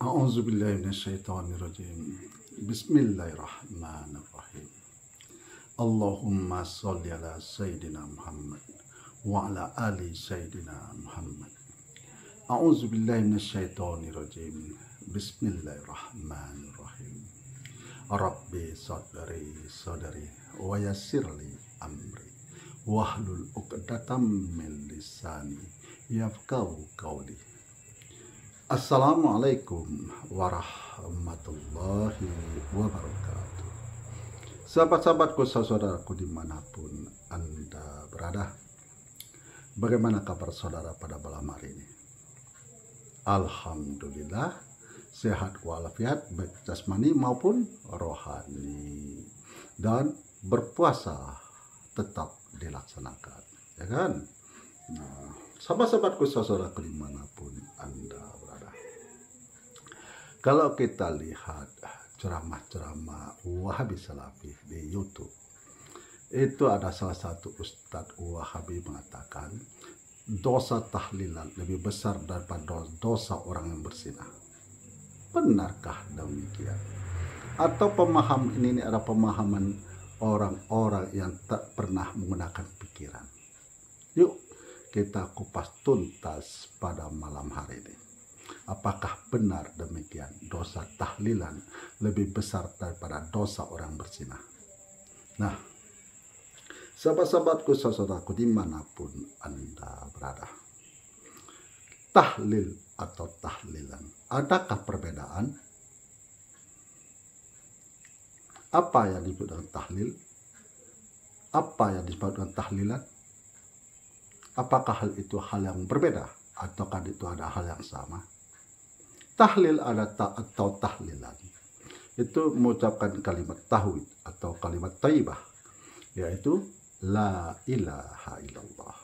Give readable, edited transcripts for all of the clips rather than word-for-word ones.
A'udzubillahiminasyaitonirrajim. Bismillahirrahmanirrahim. Allahumma sholli ala Sayyidina Muhammad wa ala ali Sayyidina Muhammad. A'udzubillahiminasyaitonirrajim. Bismillahirrahmanirrahim. Rabbi sadri wa yassirli amri wahlul 'uqdatam min lisani yafqahu qawli. Assalamualaikum warahmatullahi wabarakatuh. Sahabat-sahabatku, saudaraku dimanapun Anda berada, bagaimana kabar saudara pada malam hari ini? Alhamdulillah, sehat walafiat baik jasmani maupun rohani, dan berpuasa tetap dilaksanakan, ya kan? Nah, sahabat-sahabatku, saudaraku dimanapun Anda berada, kalau kita lihat ceramah-ceramah Wahabi Salafi di YouTube, itu ada salah satu Ustadz Wahabi mengatakan dosa tahlilan lebih besar daripada dosa orang yang berzinah. Benarkah demikian? Atau pemahaman ini adalah pemahaman orang-orang yang tak pernah menggunakan pikiran? Yuk kita kupas tuntas pada malam hari ini. Apakah benar demikian? Dosa tahlilan lebih besar daripada dosa orang berzinah. Nah, sahabat-sahabatku, saudaraku dimanapun Anda berada, tahlil atau tahlilan, adakah perbedaan? Apa yang disebut dengan tahlil? Apa yang disebut dengan tahlilan? Apakah hal itu hal yang berbeda ataukah itu ada hal yang sama? Tahlil atau tahlilan itu mengucapkan kalimat tauhid atau kalimat thayyibah, yaitu la ilaha illallah.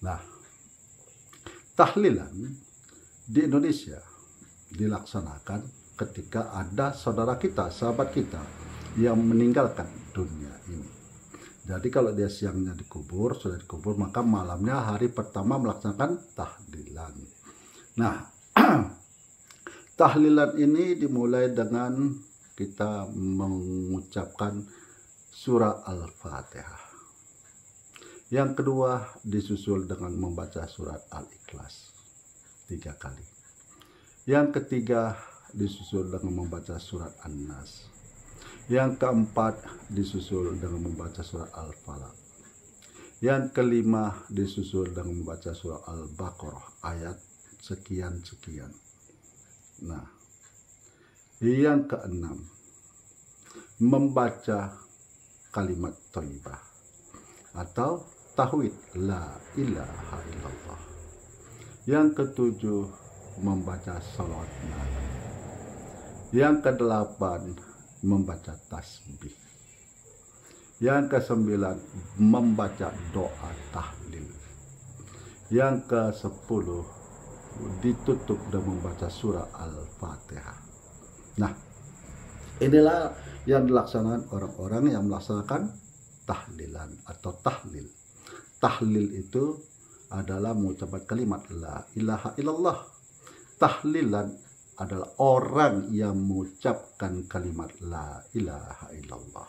Nah, tahlilan di Indonesia dilaksanakan ketika ada saudara kita, sahabat kita yang meninggalkan dunia ini. Jadi kalau dia siangnya dikubur, sudah dikubur, maka malamnya hari pertama melaksanakan tahlilan. Nah, tahlilan ini dimulai dengan kita mengucapkan surah Al-Fatihah. Yang kedua disusul dengan membaca surat Al-Ikhlas 3 kali. Yang ketiga disusul dengan membaca surat An-Nas. Yang keempat disusul dengan membaca surat Al-Falaq. Yang kelima disusul dengan membaca surat Al-Baqarah ayat sekian-sekian. Nah, yang keenam membaca kalimat thayyibah atau tauhid la ilaha illallah. Yang ketujuh membaca salawat Nabi. Yang kedelapan membaca tasbih. Yang kesembilan membaca doa tahlil. Yang ke-10 ditutup dan membaca surah Al-Fatihah. Nah, inilah yang dilaksanakan orang-orang yang melaksanakan tahlilan atau tahlil. Tahlil itu adalah mengucapkan kalimat la ilaha illallah. Tahlilan adalah orang yang mengucapkan kalimat la ilaha illallah.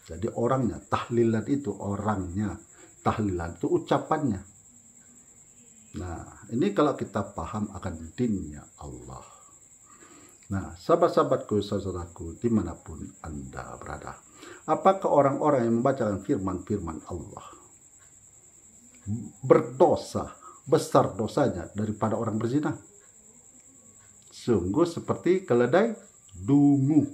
Jadi orangnya, tahlilan itu orangnya, tahlilan itu ucapannya. Nah, ini kalau kita paham akan dinnya Allah. Nah, sahabat-sahabatku, saudaraku dimanapun Anda berada, apakah orang-orang yang membacakan firman-firman Allah berdosa, besar dosanya daripada orang berzina? Sungguh seperti keledai dungu.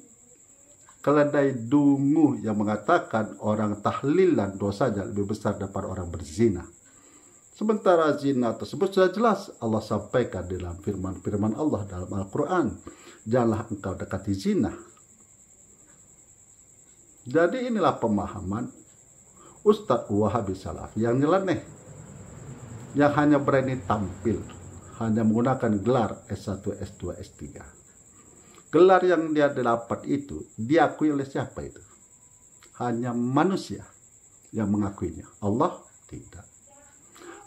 Keledai dungu yang mengatakan orang tahlilan dosanya lebih besar daripada orang berzina. Sementara zina tersebut sudah jelas Allah sampaikan dalam firman-firman Allah dalam Al-Quran. Janganlah engkau dekati zina. Jadi inilah pemahaman Ustadz Wahabi Salafi yang nyeleneh, yang hanya berani tampil, hanya menggunakan gelar S1, S2, S3. Gelar yang dia dapat itu diakui oleh siapa itu? Hanya manusia yang mengakuinya. Allah tidak.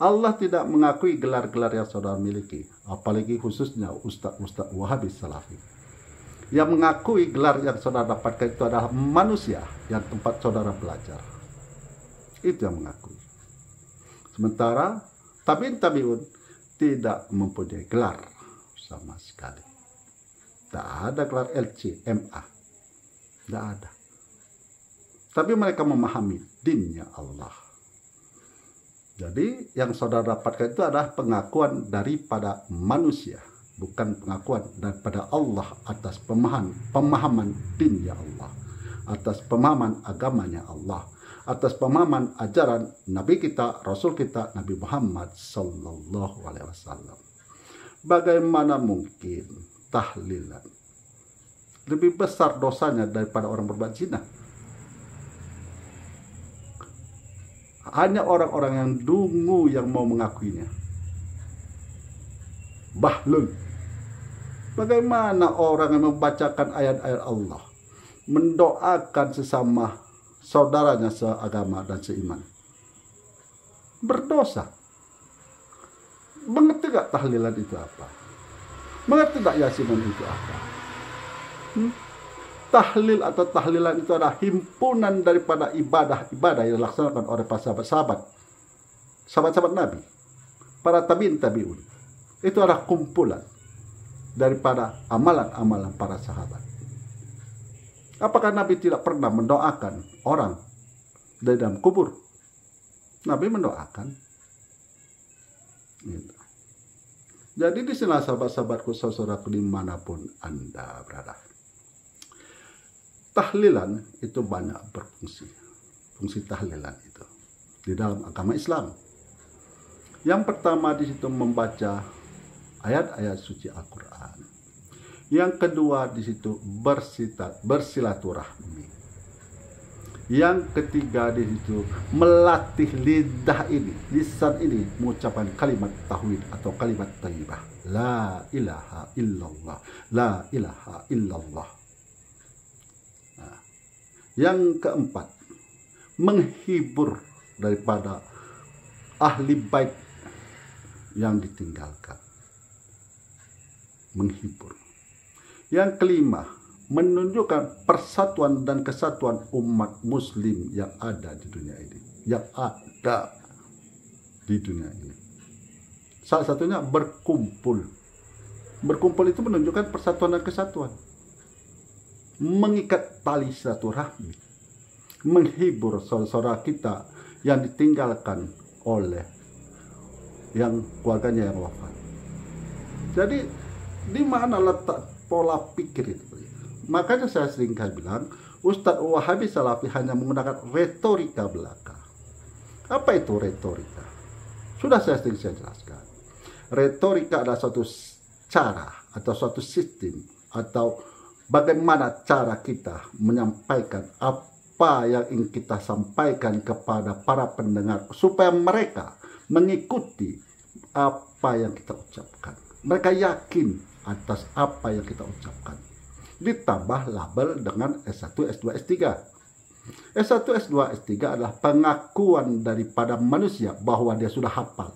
Allah tidak mengakui gelar-gelar yang saudara miliki. apalagi khususnya Ustadz Wahabi Salafi, yang mengakui gelar yang saudara dapatkan itu adalah manusia yang tempat saudara belajar. Itu yang mengakui. Sementara tabi'un tidak mempunyai gelar sama sekali. Tidak ada gelar LC, MA. Tidak ada. Tapi mereka memahami dinnya Allah. Jadi yang saudara dapatkan itu adalah pengakuan daripada manusia, bukan pengakuan daripada Allah atas pemahaman dinnya Allah, atas pemahaman agamanya Allah, atas pemahaman ajaran Nabi kita, Rasul kita, Nabi Muhammad Sallallahu Alaihi Wasallam. Bagaimana mungkin tahlilan lebih besar dosanya daripada orang berbuat zina? Hanya orang-orang yang dungu yang mau mengakuinya. Bahlul. Bagaimana orang yang membacakan ayat-ayat Allah, mendoakan sesama saudaranya seagama dan seiman, berdosa? Mengerti gak tahlilan itu apa? Mengerti gak yasinan itu apa? Tahlil atau tahlilan itu adalah himpunan daripada ibadah-ibadah yang dilaksanakan oleh para sahabat-sahabat Nabi, para tabi'un. Itu adalah kumpulan daripada amalan-amalan para sahabat. Apakah Nabi tidak pernah mendoakan orang dari dalam kubur? Nabi mendoakan. Jadi di sini sahabat-sahabatku, saudaraku dimanapun Anda berada, tahlilan itu banyak berfungsi. Fungsi tahlilan itu di dalam agama Islam. Yang pertama di situ membaca ayat-ayat suci Al-Quran. Yang kedua di situ bersilaturahmi. Yang ketiga di situ melatih lidah ini, lisan ini mengucapkan kalimat tauhid atau kalimat thayyibah. La ilaha illallah, la ilaha illallah. Yang keempat, menghibur daripada ahli bait yang ditinggalkan. Menghibur. Yang kelima, menunjukkan persatuan dan kesatuan umat muslim yang ada di dunia ini. Yang ada di dunia ini. Salah satunya berkumpul. Berkumpul itu menunjukkan persatuan dan kesatuan. Mengikat tali silaturahmi, menghibur saudara kita yang ditinggalkan oleh yang keluarganya yang wafat. Jadi di mana letak pola pikir itu? Makanya saya sering bilang Ustadz Wahabi Salafi hanya menggunakan retorika belaka. Apa itu retorika? Sudah saya sering jelaskan. Retorika adalah suatu cara atau suatu sistem atau bagaimana cara kita menyampaikan apa yang ingin kita sampaikan kepada para pendengar supaya mereka mengikuti apa yang kita ucapkan. Mereka yakin atas apa yang kita ucapkan. Ditambah label dengan S1, S2, S3. S1, S2, S3 adalah pengakuan daripada manusia bahwa dia sudah hafal.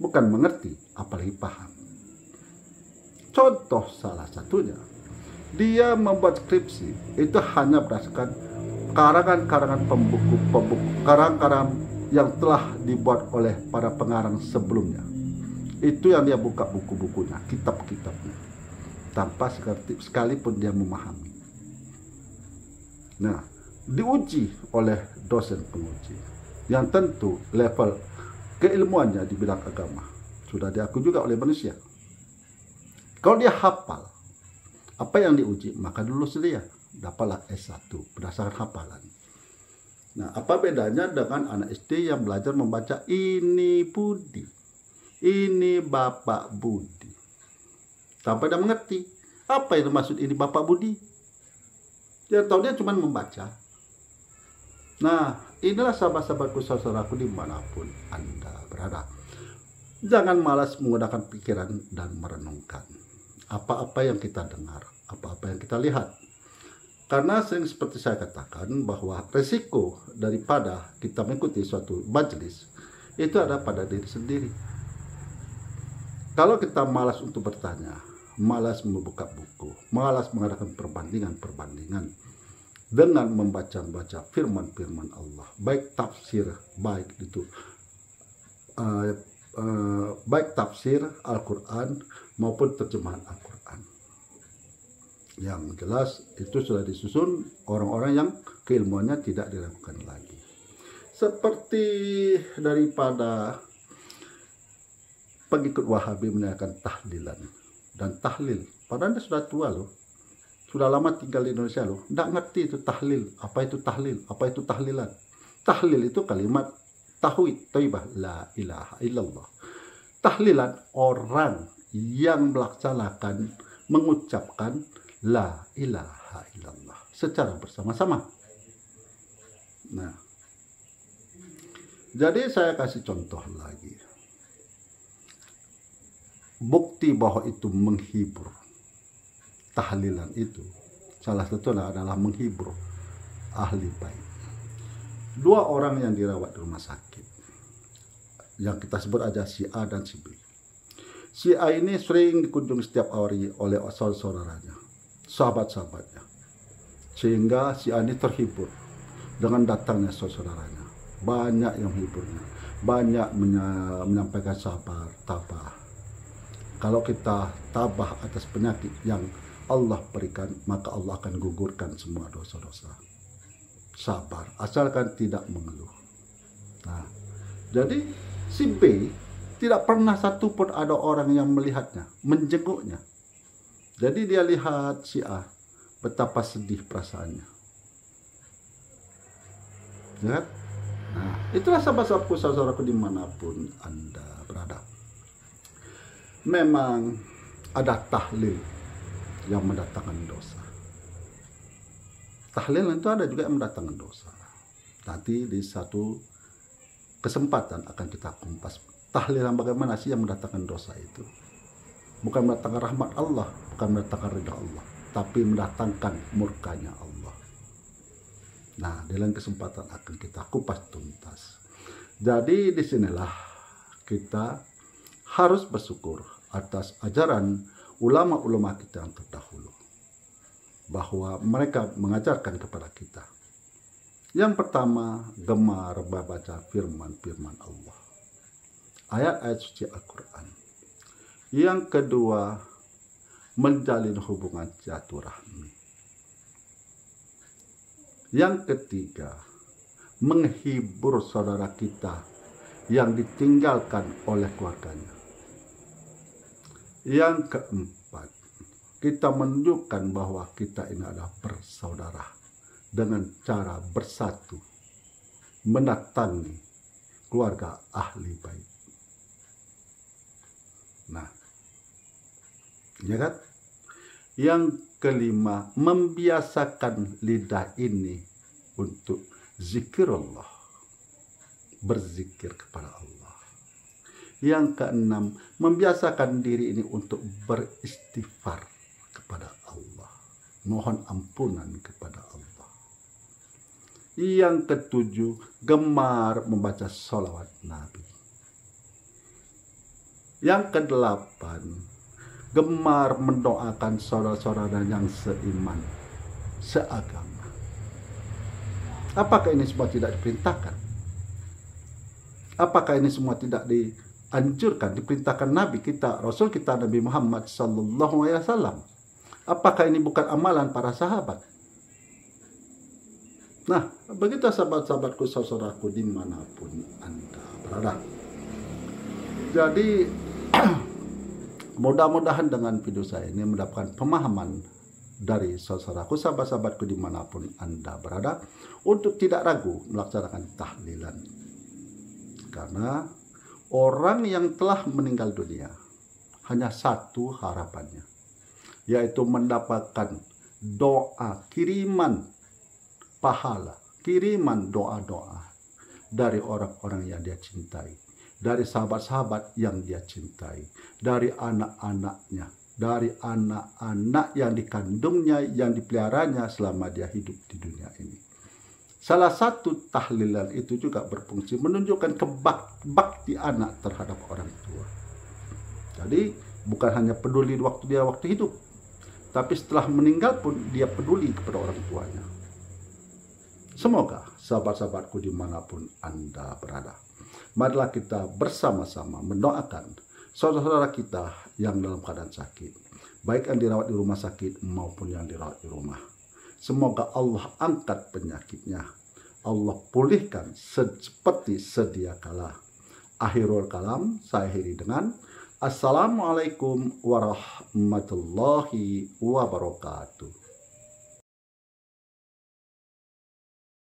Bukan mengerti, apalagi paham. Contoh salah satunya, dia membuat skripsi itu hanya berdasarkan karangan-karangan karang-karang yang telah dibuat oleh para pengarang sebelumnya. Itu yang dia buka buku-bukunya, kitab-kitabnya, tanpa sekalipun dia memahami. Nah, diuji oleh dosen penguji yang tentu level keilmuannya di bidang agama sudah diakui juga oleh manusia. Kalau dia hafal apa yang diuji, maka lulus dia, dapatlah S1 berdasarkan hafalan. Nah, apa bedanya dengan anak SD yang belajar membaca ini Budi, ini Bapak Budi, sampai dia mengerti apa itu maksud ini Bapak Budi. Dia tahu dia cuma membaca. Nah, inilah sahabat-sahabatku, saudaraku dimanapun Anda berada. Jangan malas menggunakan pikiran dan merenungkan apa-apa yang kita dengar, apa-apa yang kita lihat. Karena seperti saya katakan bahwa resiko daripada kita mengikuti suatu majelis itu ada pada diri sendiri. Kalau kita malas untuk bertanya, malas membuka buku, malas mengadakan perbandingan-perbandingan dengan membaca-baca firman-firman Allah, baik tafsir, baik tafsir Al-Quran maupun terjemahan Al-Quran. Yang jelas itu sudah disusun orang-orang yang keilmuannya tidak diragukan lagi. Seperti daripada pengikut Wahabi menyatakan tahlilan dan tahlil. Padahal dia sudah tua loh. Sudah lama tinggal di Indonesia loh. Tidak ngerti itu tahlil. Apa itu tahlil? Apa itu tahlilan? Tahlil itu kalimat tauhid, thayyibah, la ilaha illallah. Tahlilan orang yang melaksanakan, mengucapkan la ilaha illallah secara bersama-sama. Nah, jadi saya kasih contoh lagi. Bukti bahwa itu menghibur. Tahlilan itu salah satunya adalah menghibur ahli bait. 2 orang yang dirawat di rumah sakit, yang kita sebut aja si A dan si B. Si A ini sering dikunjungi setiap hari oleh saudaranya, sahabat-sahabatnya, sehingga si A ini terhibur dengan datangnya saudaranya. Banyak yang menghiburnya, banyak menyampaikan sabar, tabah. Kalau kita tabah atas penyakit yang Allah berikan, maka Allah akan gugurkan semua dosa-dosa. Sabar, asalkan tidak mengeluh. Nah, jadi si B tidak pernah satupun ada orang yang melihatnya, menjenguknya. Jadi dia lihat si A, betapa sedih perasaannya. Ya? Nah, itulah sahabat-sahabatku, saudaraku dimanapun Anda berada. Memang ada tahlil yang mendatangkan dosa. Tahlil itu ada juga yang mendatangkan dosa. Nanti di satu kesempatan akan kita kumpas. Tahlil yang bagaimana sih yang mendatangkan dosa itu? Bukan mendatangkan rahmat Allah, bukan mendatangkan ridha Allah, tapi mendatangkan murkanya Allah. Nah, di lain kesempatan akan kita kupas tuntas. Jadi disinilah kita harus bersyukur atas ajaran ulama-ulama kita yang terdahulu, bahwa mereka mengajarkan kepada kita. Yang pertama, gemar membaca firman-firman Allah, ayat-ayat suci Al-Quran. Yang kedua, menjalin hubungan silaturahmi. Yang ketiga, menghibur saudara kita yang ditinggalkan oleh keluarganya. Yang keempat, kita menunjukkan bahwa kita ini adalah bersaudara dengan cara bersatu mendatangi keluarga ahli bait. Nah, ya kan? Yang kelima, membiasakan lidah ini untuk zikirullah, berzikir kepada Allah. Yang keenam, membiasakan diri ini untuk beristighfar kepada Allah, mohon ampunan kepada Allah. Yang ketujuh, gemar membaca sholawat Nabi. Yang kedelapan, gemar mendoakan saudara-saudara yang seiman, seagama. Apakah ini semua tidak diperintahkan? Apakah ini semua tidak dianjurkan, diperintahkan Nabi kita, Rasul kita Nabi Muhammad sallallahu alaihi wasallam? Apakah ini bukan amalan para sahabat? Nah, begitu sahabat-sahabatku, saudaraku dimanapun Anda berada. Jadi mudah-mudahan dengan video saya ini mendapatkan pemahaman dari saudaraku, sahabat-sahabatku dimanapun Anda berada, untuk tidak ragu melaksanakan tahlilan. Karena orang yang telah meninggal dunia hanya satu harapannya, yaitu mendapatkan doa, kiriman pahala, kiriman doa-doa dari orang-orang yang dia cintai, dari sahabat-sahabat yang dia cintai, dari anak-anaknya, dari anak-anak yang dikandungnya, yang dipeliharanya selama dia hidup di dunia ini. Salah satu tahlilan itu juga berfungsi menunjukkan bakti anak terhadap orang tua. Jadi bukan hanya peduli waktu hidup, tapi setelah meninggal pun dia peduli kepada orang tuanya. Semoga sahabat-sahabatku dimanapun Anda berada, marilah kita bersama-sama mendoakan saudara-saudara kita yang dalam keadaan sakit, baik yang dirawat di rumah sakit maupun yang dirawat di rumah. Semoga Allah angkat penyakitnya, Allah pulihkan seperti sedia kala. Akhirul kalam, saya akhiri dengan Assalamualaikum warahmatullahi wabarakatuh.